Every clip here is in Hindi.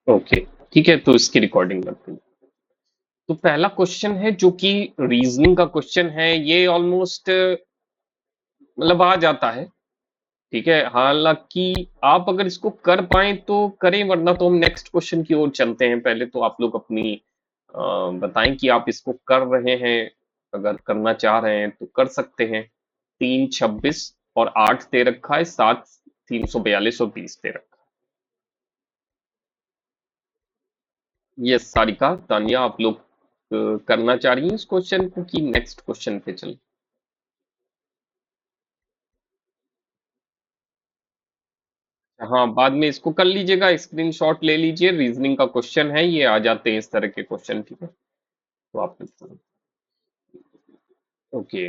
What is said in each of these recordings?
ओके, ठीक है, तो इसकी रिकॉर्डिंग करते हैं। तो पहला क्वेश्चन है जो कि रीजनिंग का क्वेश्चन है, ये ऑलमोस्ट मतलब आ जाता है। ठीक है, हालांकि आप अगर इसको कर पाए तो करें, वरना तो हम नेक्स्ट क्वेश्चन की ओर चलते हैं। पहले तो आप लोग अपनी बताएं कि आप इसको कर रहे हैं। अगर करना चाह रहे हैं तो कर सकते हैं। 3, 26 और 8 दे रखा है, 7, 342 और 20 दे रखा है। यस सारिका, तानिया, आप लोग करना चाह रही हैं इस क्वेश्चन को कि नेक्स्ट क्वेश्चन पे चल? हाँ, बाद में इसको कर लीजिएगा, स्क्रीनशॉट ले लीजिए। रीजनिंग का क्वेश्चन है, ये आ जाते हैं इस तरह के क्वेश्चन। ठीक है, तो आप ओके,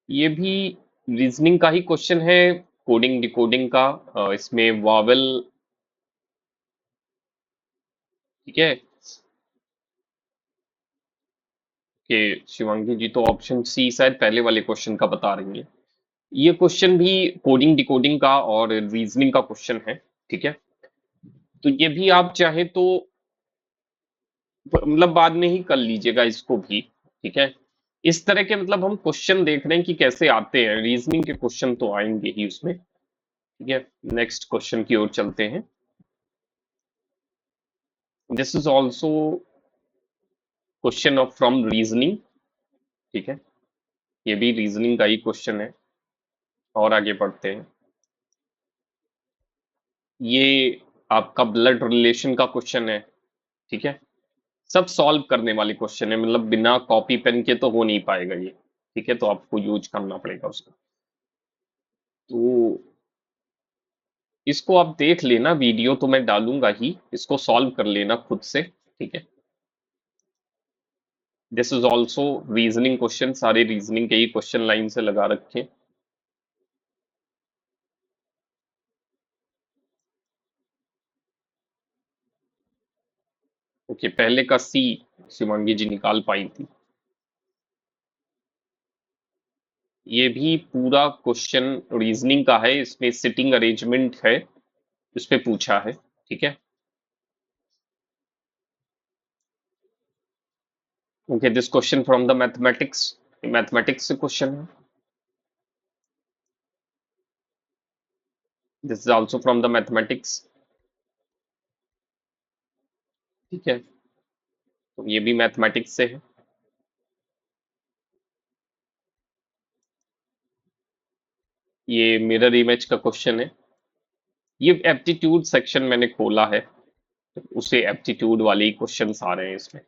ये भी रीजनिंग का ही क्वेश्चन है, कोडिंग डिकोडिंग का। इसमें वावल, ठीक है, कि शिवांगी जी तो ऑप्शन सी शायद पहले वाले क्वेश्चन का बता रही है। ये क्वेश्चन भी कोडिंग डिकोडिंग का और रीजनिंग का क्वेश्चन है। ठीक है, तो ये भी आप चाहे तो मतलब बाद में ही कर लीजिएगा इसको भी। ठीक है, इस तरह के मतलब हम क्वेश्चन देख रहे हैं कि कैसे आते हैं। रीजनिंग के क्वेश्चन तो आएंगे ही उसमें। ठीक है, नेक्स्ट क्वेश्चन की ओर चलते हैं। This is also question of from reasoning. ठीक है, ये भी रीजनिंग का ही क्वेश्चन है। और आगे बढ़ते हैं। ये आपका ब्लड रिलेशन का क्वेश्चन है। ठीक है, सब सॉल्व करने वाले क्वेश्चन है, मतलब बिना कॉपी पेन के तो हो नहीं पाएगा ये। ठीक है, तो आपको यूज करना पड़ेगा उसका। तो इसको आप देख लेना, वीडियो तो मैं डालूंगा ही, इसको सॉल्व कर लेना खुद से। ठीक है, this is also reasoning question, सारे रीजनिंग के ही क्वेश्चन लाइन से लगा रखे। ओके, पहले का सी शिवांगी जी निकाल पाई थी। ये भी पूरा क्वेश्चन रीजनिंग का है, इसमें सिटिंग अरेंजमेंट है, इस पे पूछा है। ठीक है, okay, this question from the mathematics, mathematics से क्वेश्चन है। This is also from the mathematics. ठीक है, तो ये भी मैथमेटिक्स से है। ये मिरर इमेज का क्वेश्चन है। ये एप्टीट्यूड सेक्शन मैंने खोला है, तो उसे एप्टीट्यूड वाले ही क्वेश्चंस आ रहे हैं इसमें।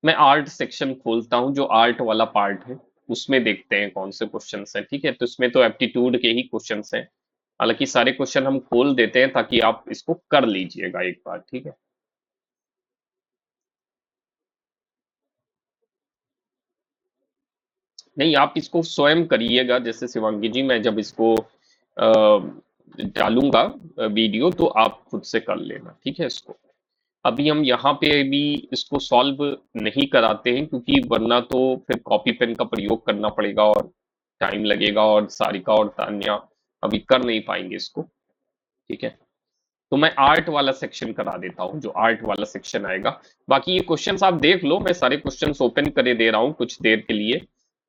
मैं आर्ट सेक्शन खोलता हूँ, जो आर्ट वाला पार्ट है उसमें देखते हैं कौन से क्वेश्चंस हैं। ठीक है, तो इसमें तो एप्टीट्यूड के ही क्वेश्चंस हैं। हालांकि सारे क्वेश्चन हम खोल देते हैं ताकि आप इसको कर लीजिएगा एक बार। ठीक है, नहीं आप इसको स्वयं करिएगा, जैसे शिवांगी जी, मैं जब इसको डालूंगा वीडियो, तो आप खुद से कर लेना। ठीक है, इसको अभी हम यहाँ पे भी इसको सॉल्व नहीं कराते हैं, क्योंकि वरना तो फिर कॉपी पेन का प्रयोग करना पड़ेगा और टाइम लगेगा, और सारिका और तान्या अभी कर नहीं पाएंगे इसको। ठीक है, तो मैं आर्ट वाला सेक्शन करा देता हूँ, जो आर्ट वाला सेक्शन आएगा। बाकी ये क्वेश्चंस आप देख लो, मैं सारे क्वेश्चंस ओपन करे दे रहा हूँ कुछ देर के लिए।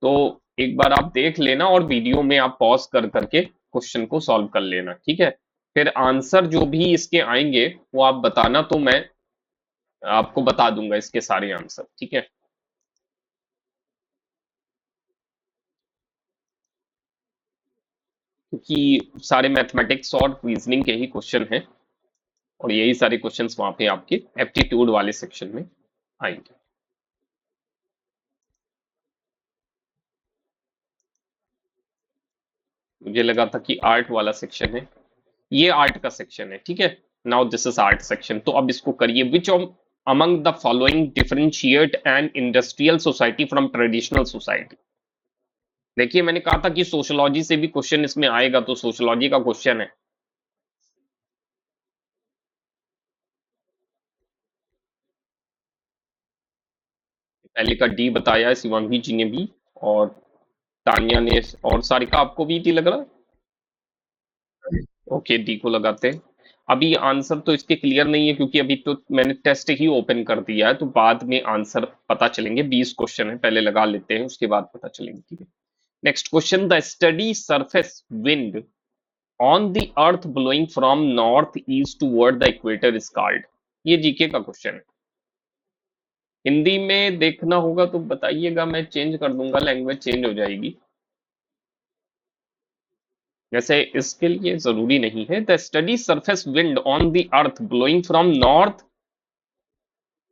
तो एक बार आप देख लेना, और वीडियो में आप पॉज कर करके क्वेश्चन को सॉल्व कर लेना। ठीक है, फिर आंसर जो भी इसके आएंगे वो आप बताना, तो मैं आपको बता दूंगा इसके सारे आंसर। ठीक है, क्योंकि सारे मैथमेटिक्स और रीजनिंग के ही क्वेश्चन हैं, और यही सारे क्वेश्चंस वहां पे आपके एप्टीट्यूड वाले सेक्शन में आएंगे। मुझे लगा था कि आर्ट वाला सेक्शन है, ये आर्ट का सेक्शन है। ठीक है, now this is art section, तो अब इसको करिए। Which among the following differentiate an industrial society from traditional society? देखिए, मैंने कहा था कि सोशोलॉजी से भी क्वेश्चन इसमें आएगा, तो सोशोलॉजी का क्वेश्चन है। पहले का डी बताया है शिवांगी जी ने भी, और तानिया ने, और सारिका आपको भी डी लग रहा है? ओके, डी को लगाते हैं। अभी आंसर तो इसके क्लियर नहीं है क्योंकि अभी तो मैंने टेस्ट ही ओपन कर दिया है, तो बाद में आंसर पता चलेंगे। 20 क्वेश्चन है, पहले लगा लेते हैं, उसके बाद पता चलेंगे। ठीक है, next question, the study surface wind on the earth blowing from north east toward the equator is called. ये जीके का क्वेश्चन है, हिंदी में देखना होगा तो बताइएगा, मैं चेंज कर दूंगा, लैंग्वेज चेंज हो जाएगी। वैसे इसके लिए जरूरी नहीं है। The study surface wind on the earth blowing from north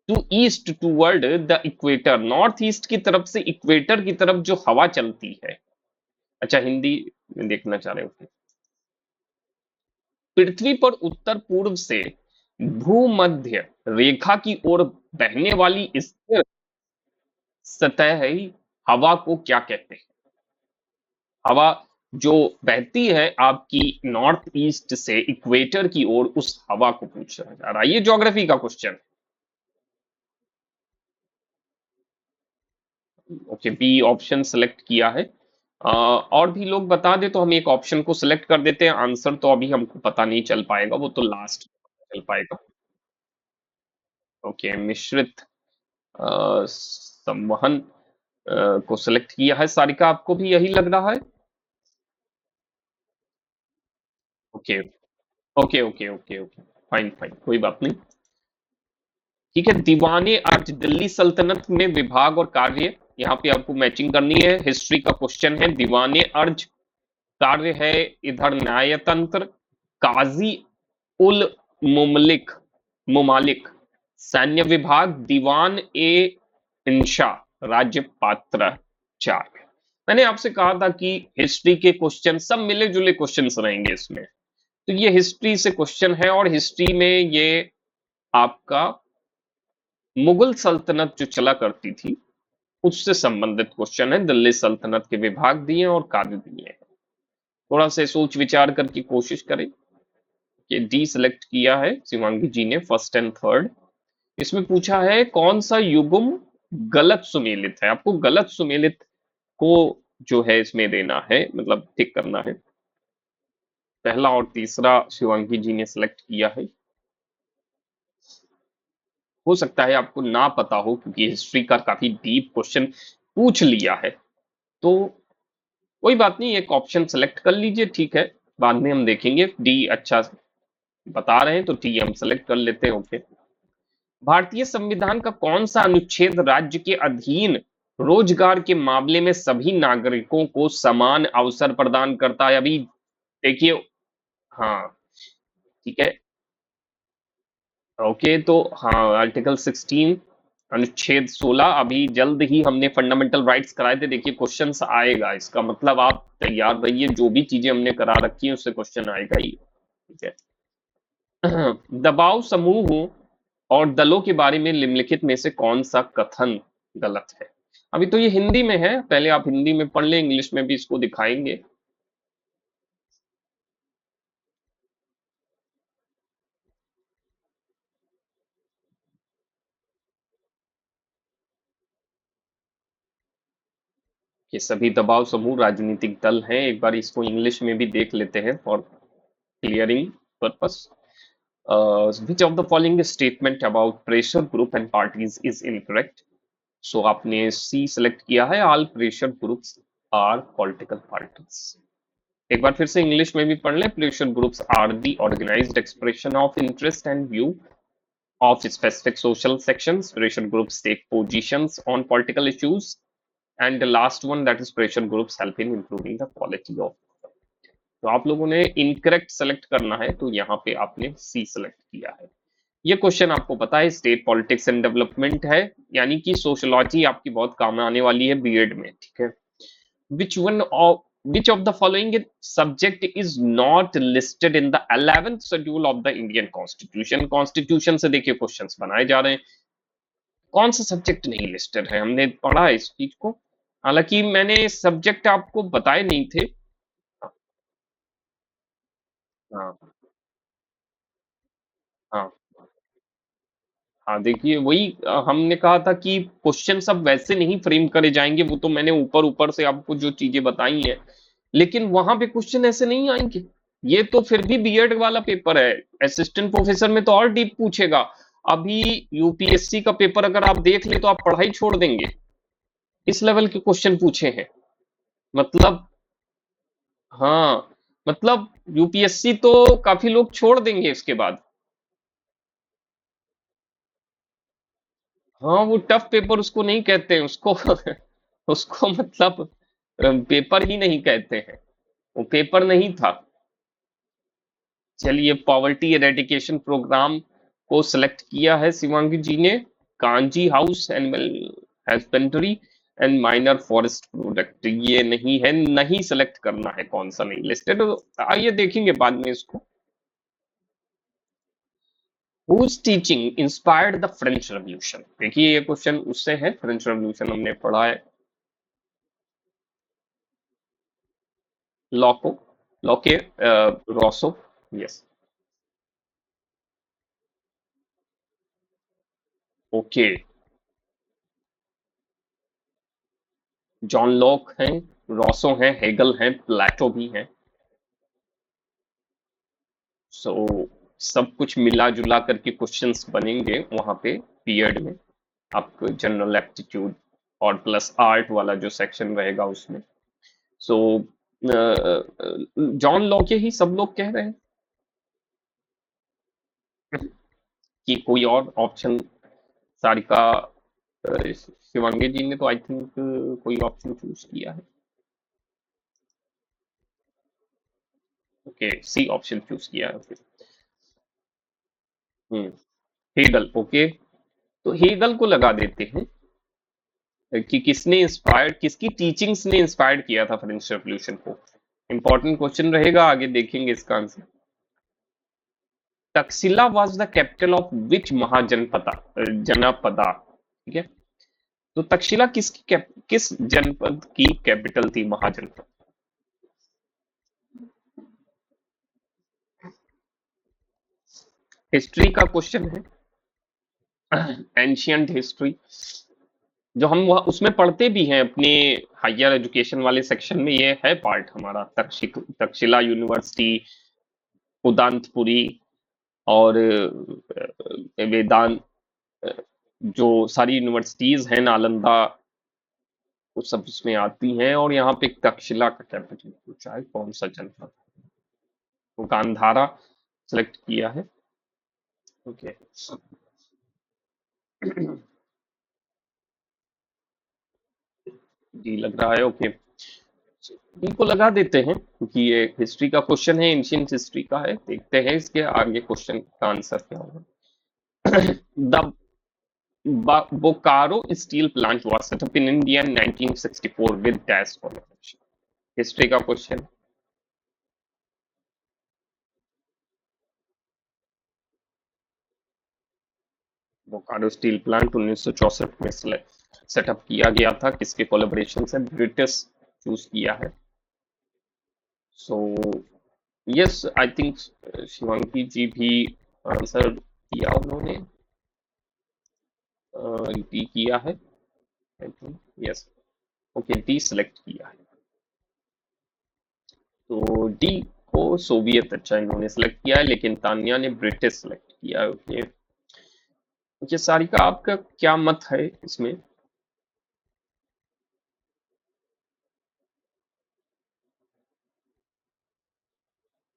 to east toward the equator, north east की तरफ से इक्वेटर की तरफ जो हवा चलती है। अच्छा, हिंदी में देखना चाह रहे हो। पृथ्वी पर उत्तर पूर्व से भूमध्य रेखा की ओर बहने वाली स्थिर सतही हवा को क्या कहते हैं? हवा जो बहती है आपकी नॉर्थ ईस्ट से इक्वेटर की ओर, उस हवा को पूछा जा रहा है। ये ज्योग्राफी का question. Okay, B option select किया है। और भी लोग बता दे तो हम एक ऑप्शन को सिलेक्ट कर देते हैं। आंसर तो अभी हमको पता नहीं चल पाएगा, वो तो लास्ट चल पाएगा। ओके, मिश्रित संवहन को सिलेक्ट किया है। सारिका, आपको भी यही लग रहा है? Okay okay okay okay okay, fine fine, कोई बात नहीं। ठीक है, दीवाने अर्ज दिल्ली सल्तनत में विभाग और कार्य, यहाँ पे आपको मैचिंग करनी है। हिस्ट्री का क्वेश्चन है। दीवाने अर्ज कार्य है इधर न्यायतंत्र, काजी उल मुमलिक मुमालिक सैन्य विभाग, दीवान ए इंशा राज्य पात्राचार। मैंने आपसे कहा था कि हिस्ट्री के क्वेश्चन सब मिले जुले क्वेश्चंस रहेंगे इसमें, तो ये हिस्ट्री से क्वेश्चन है। और हिस्ट्री में ये आपका मुगल सल्तनत जो चला करती थी उससे संबंधित क्वेश्चन है। दिल्ली सल्तनत के विभाग दिए और कार्य दिए हैं। थोड़ा सा सोच विचार करके कोशिश करें। ये डी सिलेक्ट किया है शिवांगी जी ने, फर्स्ट एंड थर्ड। इसमें पूछा है कौन सा युग्म गलत सुमेलित है। आपको गलत सुमेलित को जो है इसमें देना है, मतलब टिक करना है। पहला और तीसरा शिवांगी जी ने सिलेक्ट किया है। हो सकता है आपको ना पता हो क्योंकि हिस्ट्री का काफी डीप क्वेश्चन पूछ लिया है, तो कोई बात नहीं, एक ऑप्शन सेलेक्ट कर लीजिए। ठीक है, बाद में हम देखेंगे। डी अच्छा बता रहे हैं तो डी हम सेलेक्ट कर लेते हैं। ओके, भारतीय संविधान का कौन सा अनुच्छेद राज्य के अधीन रोजगार के मामले में सभी नागरिकों को समान अवसर प्रदान करता है? अभी देखिए, हाँ, ठीक है। ओके, तो हाँ, आर्टिकल 16 अनुच्छेद 16, अभी जल्द ही हमने फंडामेंटल राइट्स कराए थे। देखिए क्वेश्चंस आएगा, इसका मतलब आप तैयार रहिए, जो भी चीजें हमने करा रखी है उससे क्वेश्चन आएगा ही। ठीक है, दबाव समूह और दलों के बारे में निम्नलिखित में से कौन सा कथन गलत है? अभी तो ये हिंदी में है, पहले आप हिंदी में पढ़ लें, इंग्लिश में भी इसको दिखाएंगे। ये सभी दबाव समूह राजनीतिक दल हैं। एक बार इसको इंग्लिश में भी देख लेते हैं for clearing purpose. Which of the following statement about pressure group and parties is incorrect? So आपने सी सिलेक्ट किया है, all pressure groups are political parties. एक बार फिर से इंग्लिश में भी पढ़ लें। Pressure groups are the organised expression of interest and view of specific social sections. Pressure groups take positions on political issues. And the last one, that is pressure groups help in improving the quality of. तो आप लोगों ने इनकरेक्ट सेलेक्ट करना है, तो यहाँ पे आपने सी सेलेक्ट किया है। ये क्वेश्चन आपको पता है स्टेट पॉलिटिक्स एंड डेवलपमेंट है, यानी कि सोशोलॉजी आपकी बहुत काम आने वाली है बीएड में। ठीक है, which of the following subject is not listed in the 11th schedule of the Indian Constitution? Constitution से देखिए क्वेश्चंस बनाए जा रहे हैं, कौन सा सब्जेक्ट नहीं लिस्टेड है? हमने पढ़ा है इस चीज को, हालांकि मैंने सब्जेक्ट आपको बताए नहीं थे। हाँ हाँ हाँ, देखिए वही हमने कहा था कि क्वेश्चन सब वैसे नहीं फ्रेम करे जाएंगे, वो तो मैंने ऊपर ऊपर से आपको जो चीजें बताई हैं, लेकिन वहां पे क्वेश्चन ऐसे नहीं आएंगे। ये तो फिर भी बीएड वाला पेपर है। असिस्टेंट प्रोफेसर में तो और डीप पूछेगा। अभी यूपीएससी का पेपर अगर आप देख ले तो आप पढ़ाई छोड़ देंगे, इस लेवल के क्वेश्चन पूछे हैं। मतलब हाँ, मतलब यूपीएससी तो काफी लोग छोड़ देंगे इसके बाद। हाँ, वो टफ पेपर उसको नहीं कहते हैं, उसको उसको मतलब पेपर ही नहीं कहते हैं, वो पेपर नहीं था। चलिए, पॉवर्टी एरेडिकेशन प्रोग्राम को सिलेक्ट किया है शिवांगी जी ने। Kanji house animal husbandry and minor forest product, ये नहीं है, नहीं सिलेक्ट करना है कौन सा नहीं लिस्टेड। आइए देखेंगे बाद में इसको। Whose teaching inspired the French revolution? देखिए ये क्वेश्चन उससे है, फ्रेंच रेवोल्यूशन हमने पढ़ा है। Locke, Locke, Rousseau. Yes. Okay. John Locke हैं, रोसो हैं, हेगल हैं, प्लेटो भी हैं। सो सब कुछ मिला जुला करके क्वेश्चंस बनेंगे वहां पे पीरियड में। आपको जनरल एप्टीट्यूड और प्लस आर्ट वाला जो सेक्शन रहेगा उसमें। सो जॉन लॉके ही सब लोग कह रहे हैं कि कोई और ऑप्शन। सारिका, शिवांगी जी ने तो आई थिंक कोई ऑप्शन चूज किया है। ओके, सी ऑप्शन चूज किया है। ओके। हम्म। Hegel, okay. तो हेगल को लगा देते हैं कि किसने इंस्पायर्ड, किसकी टीचिंग्स ने इंस्पायर्ड किया था फ्रेंच रेवोल्यूशन को। इंपॉर्टेंट क्वेश्चन रहेगा, आगे देखेंगे इसका answer. Takshashila was the capital of which Mahajanapada, Janapada, ठीक है। तो तक्षशिला किस जनपद की कैपिटल थी, महाजनपद। हिस्ट्री का क्वेश्चन है, एंशियंट हिस्ट्री, जो हम वहाँ उसमें पढ़ते भी हैं अपने हायर एजुकेशन वाले सेक्शन में, ये है पार्ट हमारा। तक्षशिला यूनिवर्सिटी, उदांतपुरी और वेदांत, अ, जो सारी यूनिवर्सिटीज हैं, नालंदा, वो सब इसमें आती हैं। और यहाँ पे तक्षशिला का कैपिटल पूछा है, कौन सा जनपद। तो गांधारा सेलेक्ट किया है। ओके। जी लग रहा है। ओके, इनको लगा देते हैं क्योंकि ये हिस्ट्री का क्वेश्चन है, एंशियंट हिस्ट्री का है। देखते हैं इसके आगे क्वेश्चन का आंसर क्या होगा। The Bokaro steel plant was set up in India in 1964 with dash collaboration। History का क्वेश्चन। बोकारो स्टील प्लांट 1964 में सेटअप किया गया था, किसके कोलेबोरेशन से, ब्रिटिश चूज किया है। So yes, I think Shivangi ji भी आंसर दिया उन्होंने, डी किया है I think. Yes, okay, D select किया है। तो डी को सोवियत, अच्छा इन्होंने सेलेक्ट किया है, लेकिन तानिया ने ब्रिटिश सेलेक्ट किया है। ओके। ओके, सारिका आपका क्या मत है इसमें।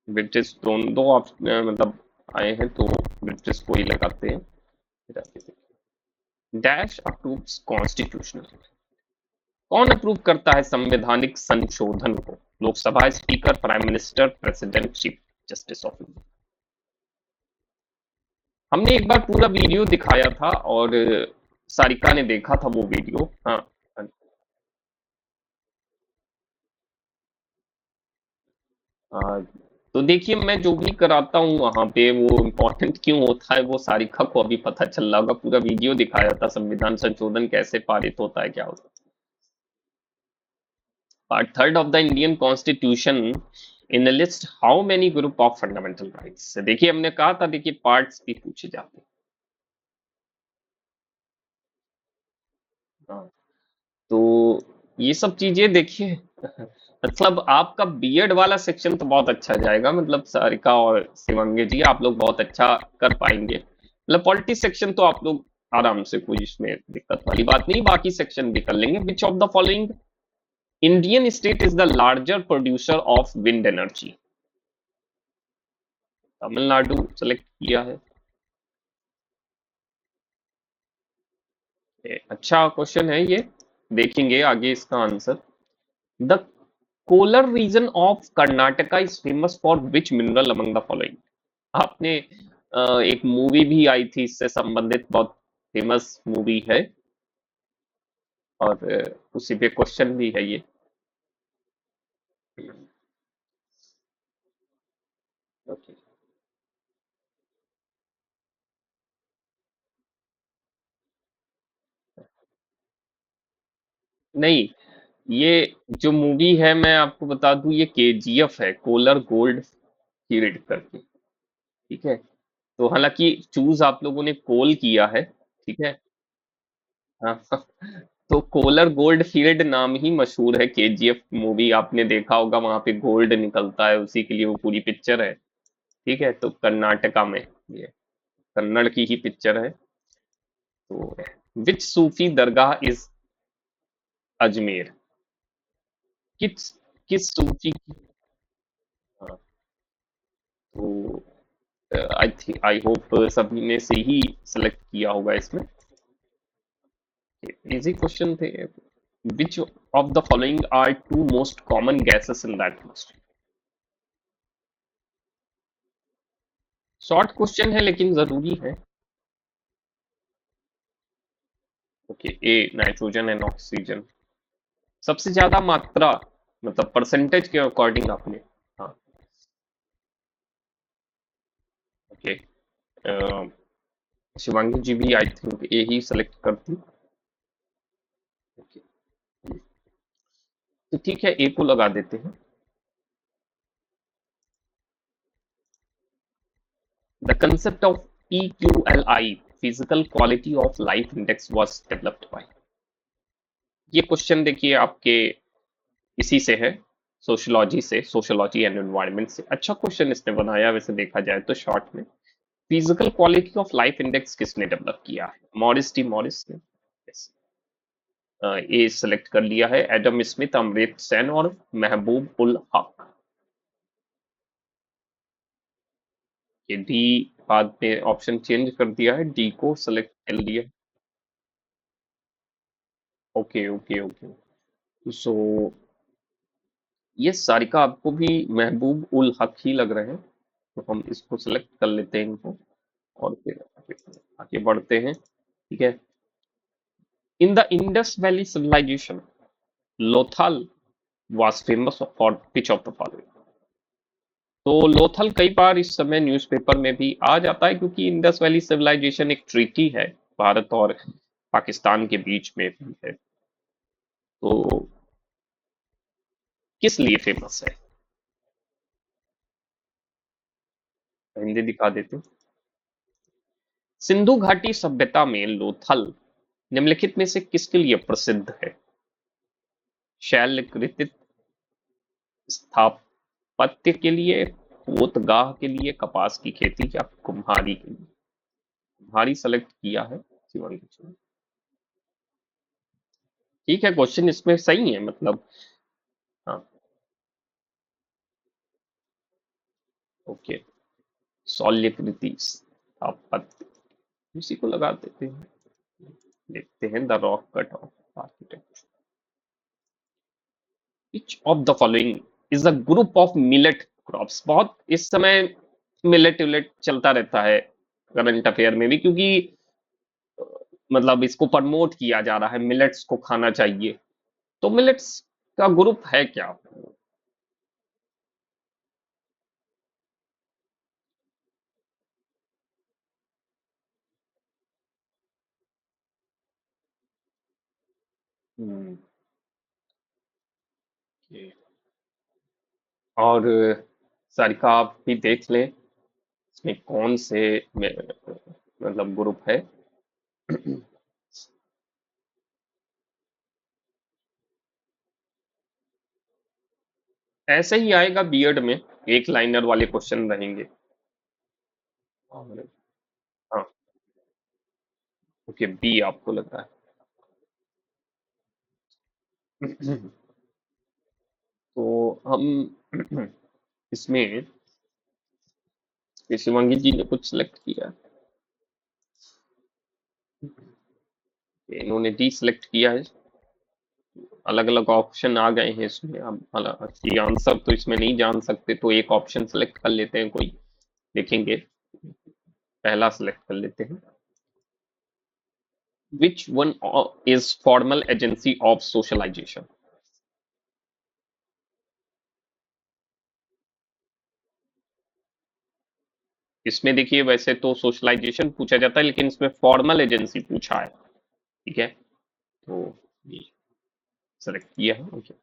ब्रिटिश दोनों दो मतलब आए हैं तो ब्रिटिश को ही लगाते हैं। फिर आगे देखिए। डैश अप्रूव्स कॉन्स्टिट्यूशनल, कौन अप्रूव करता है संवैधानिक संशोधन को। Lok Sabha speaker, prime minister, president, chief justice of India. हमने एक बार पूरा वीडियो दिखाया था और सारिका ने देखा था वो वीडियो। हाँ, हाँ, हाँ। तो देखिए, मैं जो भी कराता हूँ वहां पे वो इम्पोर्टेंट क्यों होता है, वो सारिका को अभी पता चल रहा होगा। पूरा वीडियो दिखाया था, संविधान संशोधन कैसे पारित होता है, क्या होता है। Part third of the Indian constitution in list how many group of fundamental rights. देखिए हमने कहा था, देखिए पार्ट्स भी पूछे जाते हैं। हाँ, तो ये सब चीजें देखिए मतलब आपका बीएड वाला सेक्शन तो बहुत अच्छा जाएगा, मतलब सारिका और शिवांगी जी आप लोग बहुत अच्छा कर पाएंगे। मतलब पॉलिटिक्स सेक्शन तो आप लोग आराम से, कोई इसमें दिक्कत वाली बात नहीं, बाकी सेक्शन भी कर लेंगे। Which of the following Indian state is the larger producer of wind energy? Tamil Nadu select किया है। अच्छा क्वेश्चन है ये, देखेंगे आगे इसका answer. The Kolar region of Karnataka is famous for which mineral among the following? आपने एक मूवी भी आई थी इससे संबंधित, बहुत फेमस मूवी है, और उसी पे क्वेश्चन भी है ये। ओके। नहीं, ये जो मूवी है मैं आपको बता दूं, ये केजीएफ है, कोलर गोल्ड फील्ड करके। ठीक है, तो हालांकि चूज आप लोगों ने कोल किया है, ठीक है। हाँ तो कोलर गोल्ड फील्ड नाम ही मशहूर है, केजीएफ मूवी आपने देखा होगा, वहां पे गोल्ड निकलता है, उसी के लिए वो पूरी पिक्चर है। ठीक है, तो कर्नाटका में, ये कन्नड़ की ही पिक्चर है। तो विच सूफी दरगाह इज अजमेर? किस किस सूफी की? हाँ, तो आई थिंक, आई होप सभी ने से ही सेलेक्ट किया होगा इसमें। इजी क्वेश्चन थे। Which of the following are two most common gases in that list? Short question है लेकिन जरूरी है। Okay, A nitrogen and oxygen. सबसे ज्यादा मात्रा, मतलब परसेंटेज के अकॉर्डिंग आपने? हाँ। ओके, शिवांगी जी भी I think A he select करती। ओके, तो ठीक है, ए को लगा देते हैं। The concept of PQLI, physical quality of life index, was developed by? ये क्वेश्चन देखिए आपके इसी से है, सोशियोलॉजी से, सोशियोलॉजी एंड एनवायरनमेंट से। अच्छा क्वेश्चन इसने बनाया वैसे देखा जाए तो शॉर्ट में। Physical quality of life index किसने डेवलप किया है? मॉरिस टी मॉरिस ने। yes. ए सेलेक्ट कर लिया है, एडम स्मिथ, अमृत सेन और महबूब उल हक। ये डी, बाद में ऑप्शन चेंज कर दिया है, डी को सेलेक्ट कर लिया। ओके ओके ओके, सो ये सारिका आपको भी महबूब उल हक ही लग रहे हैं, तो हम इसको सेलेक्ट कर लेते हैं इनको, और फिर आगे बढ़ते हैं। ठीक है। In the Indus valley civilization, Lothal was famous for which of the following? तो लोथल कई बार इस समय न्यूज़पेपर में भी आ जाता है, क्योंकि इंडस वैली सिविलाइजेशन एक ट्रीटी है भारत और पाकिस्तान के बीच में भी है। तो किस लिए फेमस है? हिंदी दिखा देते हैं। सिंधु घाटी सभ्यता में लोथल निम्नलिखित में से किसके लिए प्रसिद्ध है? शैलकृत स्थापत्य के लिए, पोतगाह के लिए, कपास की खेती, या कुम्हारी के लिए? कुम्हारी सेलेक्ट किया है शिवांगी जी ने। ठीक है, क्वेश्चन इसमें सही है मतलब। हाँ। ओके, सॉल्युबिलिटी स्थापत्य, उसी को लगा देते हैं। देखते हैं, the rock cut off architect. Which of the following is a group of millet crops? बहुत इस समय मिलेट विलेट चलता रहता है करंट अफेयर में भी, क्योंकि मतलब इसको प्रमोट किया जा रहा है, मिलेट्स को खाना चाहिए। तो मिलेट्स का ग्रुप है क्या? हम्म, ये। और सारिका आप भी देख लें इसमें कौन से मतलब ग्रुप है। ऐसे ही आएगा बीएड में, एक लाइनर वाले क्वेश्चन रहेंगे। और हाँ, ओके, बी आपको लग रहा है। तो हम इसमें शिवांगी जी ने कुछ सिलेक्ट किया है, इन्होंने डी सिलेक्ट किया है। अलग अलग ऑप्शन आ गए हैं इसमें, अब ये आंसर तो इसमें नहीं जान सकते, तो एक ऑप्शन सेलेक्ट कर लेते हैं कोई, देखेंगे। पहला सेलेक्ट कर लेते हैं। Which one is formal agency of socialization? इसमें देखिए, वैसे तो सोशलाइजेशन पूछा जाता है, लेकिन इसमें फॉर्मल एजेंसी पूछा है। ठीक है, तो ये सेलेक्ट किया है। Okay.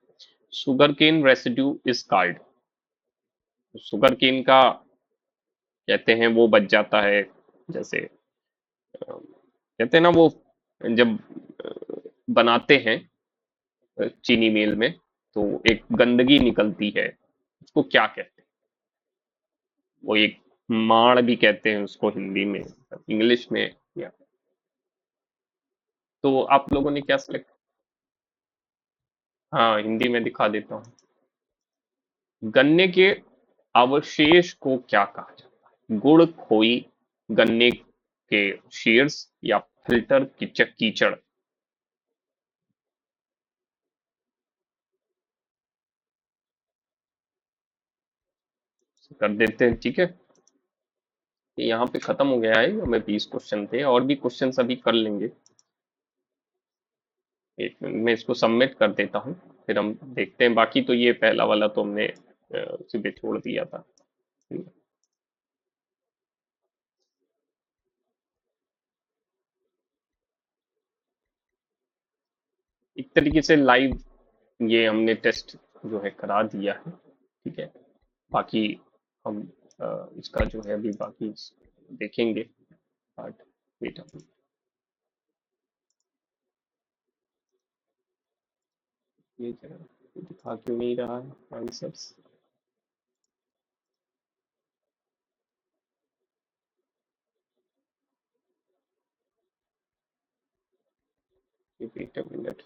Sugar cane residue is called, sugar cane का कहते हैं वो बच जाता है, जैसे कहते हैं ना वो, जब बनाते हैं चीनी मिल में, तो एक गंदगी निकलती है, उसको क्या कहते हैं? वो एक माड़ भी कहते हैं उसको हिंदी में, इंग्लिश में। या तो आप लोगों ने क्या सिलेक्ट? हाँ, हिंदी में दिखा देता हूँ। गन्ने के अवशेष को क्या कहा जाता है? गुड़, खोई, गन्ने के शीर्स, या फिल्टर कीचड़? कर देते हैं, ठीक है। ये यहाँ पे खत्म हो गया है, हमें 20 क्वेश्चन थे, और भी क्वेश्चन अभी कर लेंगे। एक मिनट में इसको सबमिट कर देता हूँ, फिर हम देखते हैं। बाकी तो ये पहला वाला तो हमने उसी पे छोड़ दिया था। एक तरीके से लाइव ये हमने टेस्ट जो है करा दिया है, ठीक है। बाकी हम इसका जो है अभी बाकी देखेंगे पार्ट। वेट, ये क्या दिखा क्यों नहीं रहा है आंसर्स? Wait a minute.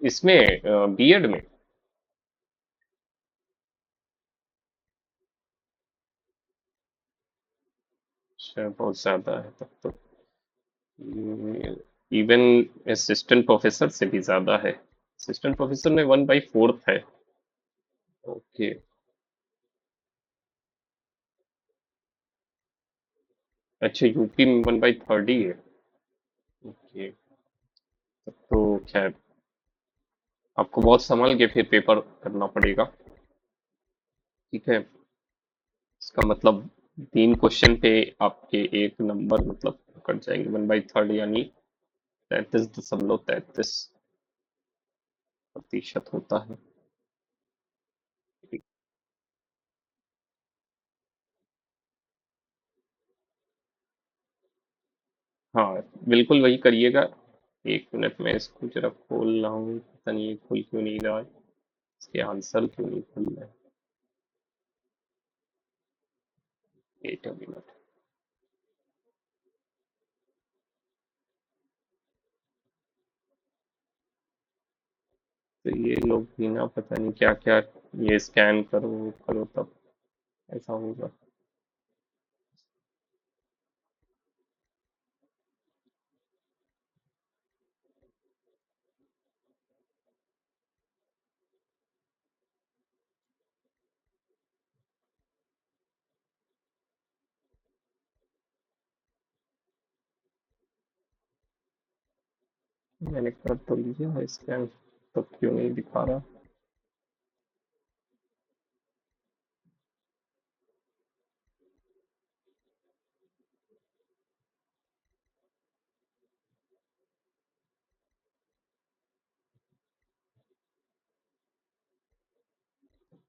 इसमें बीएड में शायद बहुत ज्यादा है तब तो। इवन असिस्टेंट प्रोफेसर से भी ज्यादा है, असिस्टेंट प्रोफेसर में 1/4 है। ओके। अच्छा, यूपी में 1/3 ही है। ओके, तब तो खैर आपको बहुत संभल के फिर पेपर करना पड़ेगा, ठीक है। इसका मतलब 3 क्वेश्चन पे आपके एक नंबर मतलब कट जाएंगे, 1/3 यानी 33.33% होता है। हाँ, बिल्कुल वही करिएगा। एक मिनट में इसको जरा खोल रहा हूँ, पता नहीं ये खुल क्यों नहीं रहा है, इसके आंसर क्यों नहीं खुल रहे हैं। Wait a minute. तो ये लोग भी ना पता नहीं क्या क्या, ये स्कैन करो वो करो तब ऐसा होगा। मैंने कर तो लिया है स्कैन, तब क्यों नहीं दिखा रहा?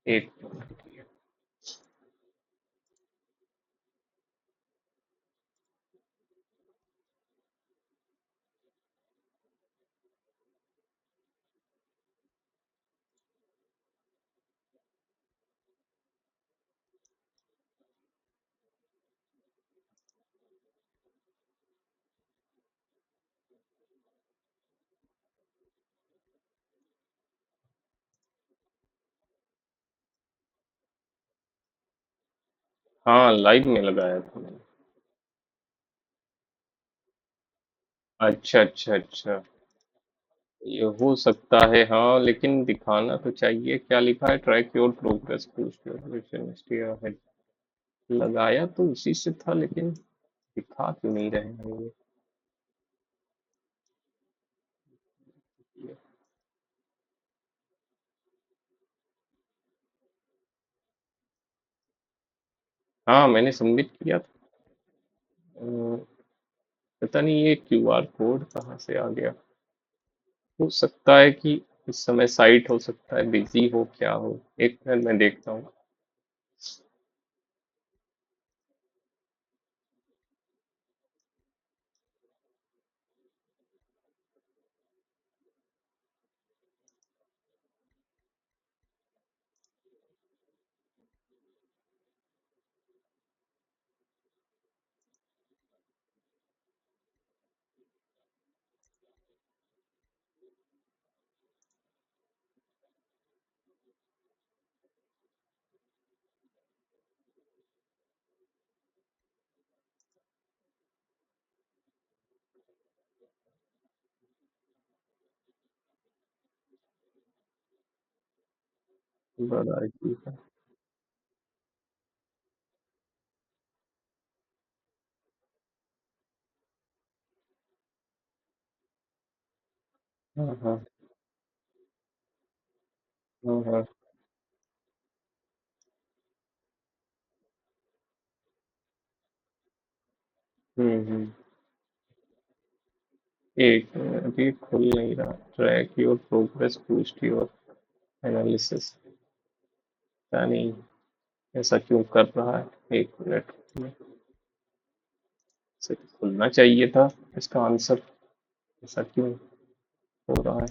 एक हाँ, लाइव में लगाया था मैंने। अच्छा अच्छा अच्छा। ये हो सकता है हाँ, लेकिन दिखाना तो चाहिए। क्या लिखा है? Track your progress, boost your vision, stay ahead. लगाया तो उसी से था, लेकिन दिखा क्यों नहीं रहे हैं ये। हाँ, मैंने सबमिट किया था। अ, पता नहीं ये क्यूआर कोड कहाँ से आ गया। हो सकता है कि इस समय साइट हो सकता है बिजी हो, क्या हो। एक मिनट मैं देखता हूँ। बड़ा ठीक है। हाँ हाँ हाँ हाँ। हम्म। एक मिनट, अभी खुल नहीं रहा। Track your progress, boost your analysis. पता नहीं ऐसा क्यों कर रहा है। एक मिनट से खुलना चाहिए था इसका आंसर। ऐसा क्यों हो रहा है?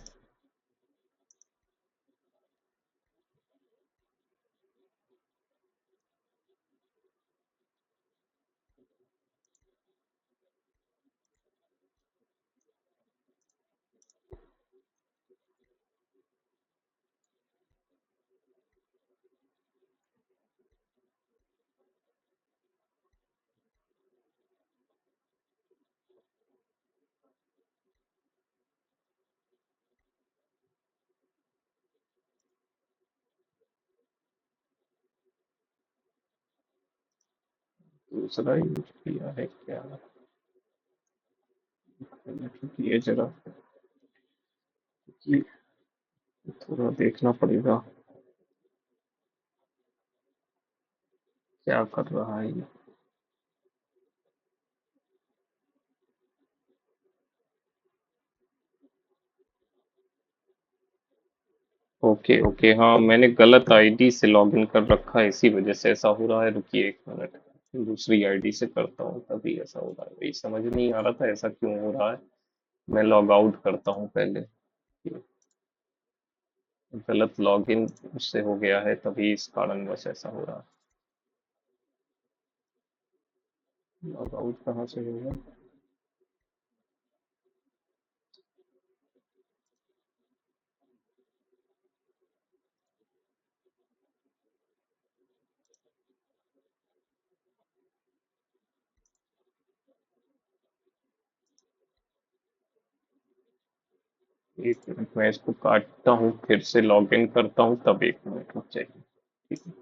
दूसरा यूज किया है क्या? ये जरा कि थोड़ा देखना पड़ेगा क्या कर रहा है ये। ओके ओके, हाँ मैंने गलत आईडी से लॉगिन कर रखा है, इसी वजह से ऐसा हो रहा है। रुकिए एक मिनट, दूसरी आईडी से करता हूँ तभी ऐसा हो रहा है। वही समझ नहीं आ रहा था ऐसा क्यों हो रहा है। मैं लॉग आउट करता हूँ पहले। ये गलत लॉगिन उससे हो गया है, तभी इस कारणवश ऐसा हो रहा है। लॉग आउट कहाँ से होगा? एक मिनट मैं इसको काटता हूँ, फिर से लॉग इन करता हूँ, तब एक मिनट रुक जाइए। ठीक है।